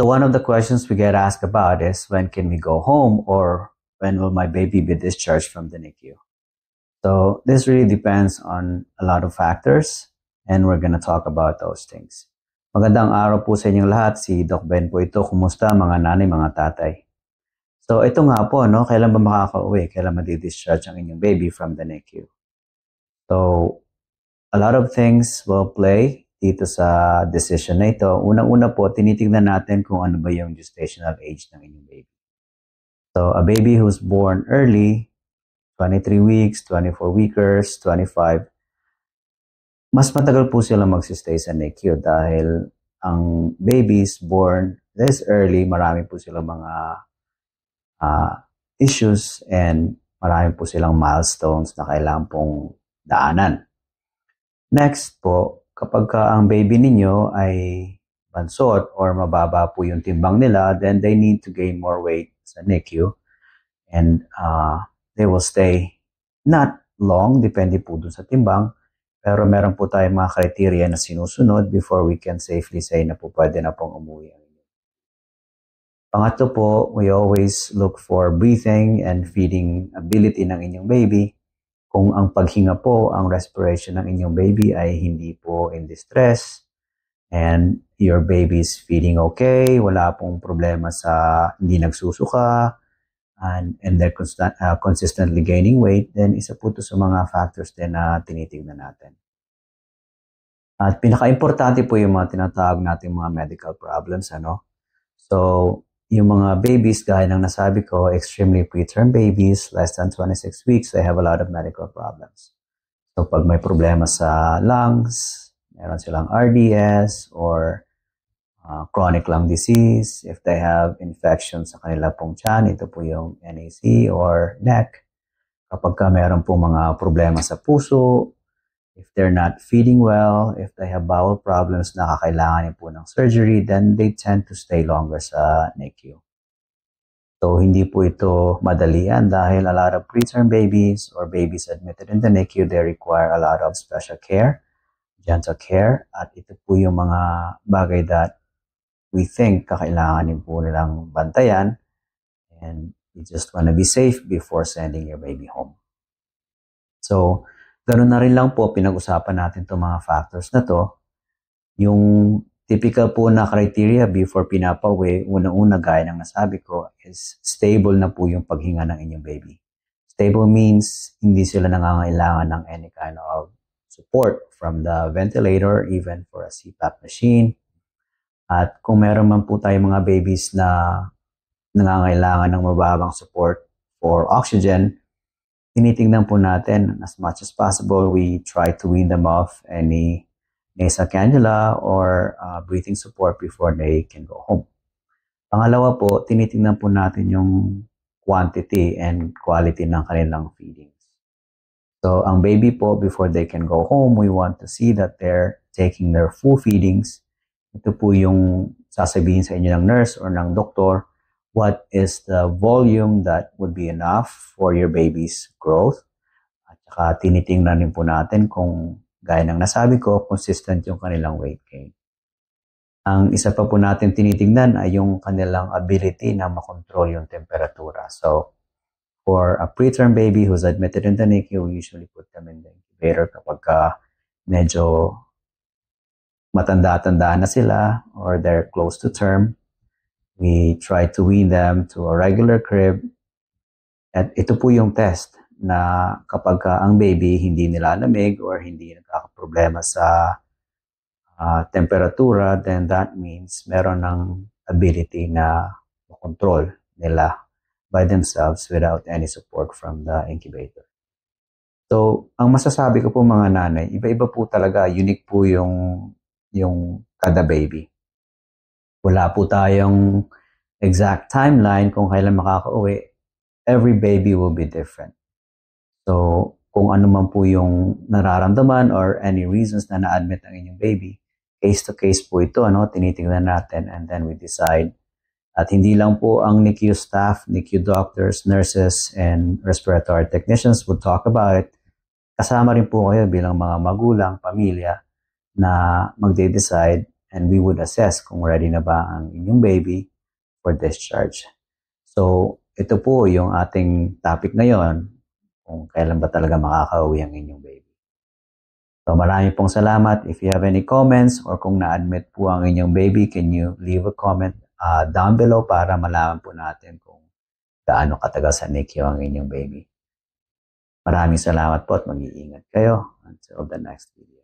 So one of the questions we get asked about is, when can we go home, or when will my baby be discharged from the NICU? So this really depends on a lot of factors, and we're going to talk about those things. Magandang araw po sa inyong lahat. Si Doc Ben po ito. Kumusta mga nanay, mga tatay? So ito nga po, no? Kailan ba makaka-uwi? Kailan madi-discharge ang inyong baby from the NICU? So a lot of things will play dito sa decision na ito. Unang-una po, tinitignan natin kung ano ba yung gestational age ng inyong baby. So a baby who's born early, 23 weeks, 24 weekers, 25, mas matagal po sila magsistay sa NICU dahil ang babies born this early, marami po silang mga issues and marami po silang milestones na kailangan pong daanan. Next po, kapag ang baby ninyo ay bansot or mababa po yung timbang nila, then they need to gain more weight sa NICU, and they will stay not long, depende po dun sa timbang, pero meron po tayong mga criteria na sinusunod before we can safely say na po pwede na pong umuwi. Pangatlo po, we always look for breathing and feeding ability ng inyong baby. Kung ang paghinga po, ang respiration ng inyong baby ay hindi po in distress, and your baby is feeding okay, wala pong problema sa hindi nagsusuka, and they're consistently gaining weight, then isa po ito sa mga factors din na tinitignan natin. At pinaka-importante po yung mga tinatawag natin mga medical problems, ano? So, yung mga babies, gaya ng nasabi ko, extremely preterm babies, less than 26 weeks, they have a lot of medical problems. So, pag may problema sa lungs, meron silang RDS or chronic lung disease, if they have infection sa kanila pong tiyan, ito po yung NAC or neck. Kapag meron po mga problema sa puso, if they're not feeding well, if they have bowel problems na kakailanganin po ng surgery, then they tend to stay longer sa NICU. So, hindi po ito madalian dahil a lot of preterm babies or babies admitted in the NICU, they require a lot of special care, gentle care, at ito po yung mga bagay that we think kakailanganin po nilang bantayan, and you just want to be safe before sending your baby home. So, ganun na rin lang po, pinag-usapan natin itong mga factors na to. Yung typical po na criteria before pinapauwi, unang-una gaya ng nasabi ko, is stable na po yung paghinga ng inyong baby. Stable means hindi sila nangangailangan ng any kind of support from the ventilator, even for a CPAP machine. At kung meron man po tayong mga babies na nangangailangan ng mababang support for oxygen, tinitingnan po natin as much as possible, we try to wean them off any nasal cannula or breathing support before they can go home. Pangalawa po, tinitingnan po natin yung quantity and quality ng kanilang feedings. So ang baby po, before they can go home, we want to see that they're taking their full feedings. Ito po yung sasabihin sa inyo ng nurse or ng doktor, what is the volume that would be enough for your baby's growth. At saka tinitingnan rin po natin kung, gaya ng nasabi ko, consistent yung kanilang weight gain. Ang isa pa po natin tinitingnan ay yung kanilang ability na makontrol yung temperatura. So, for a preterm baby who's admitted in the NICU, we usually put them in the incubator kapag medyo matanda-tanda na sila or they're close to term. We try to wean them to a regular crib. At ito po yung test na kapag ang baby hindi nilalamig or hindi nagkakaproblema sa temperatura, then that means meron ng ability na control nila by themselves without any support from the incubator. So, ang masasabi ko po mga nanay, iba-iba po talaga, unique po yung kada baby. Wala po tayong exact timeline kung kailan makaka-uwi. Every baby will be different. So, kung ano man po yung nararamdaman or any reasons na na-admit ang inyong baby, case to case po ito, tinitingnan natin, and then we decide. At hindi lang po ang NICU staff, NICU doctors, nurses, and respiratory technicians would talk about it. Kasama rin po kayo bilang mga magulang, pamilya, na magde-decide and we would assess kung ready na ba ang inyong baby for discharge. So, ito po yung ating topic ngayon, kung kailan ba talaga makakauwi ang inyong baby. So, maraming pong salamat. If you have any comments or kung na-admit po ang inyong baby, can you leave a comment down below para malaman po natin kung gaano katagal sa NICU ang inyong baby. Maraming salamat po at mag-iingat kayo. Until the next video.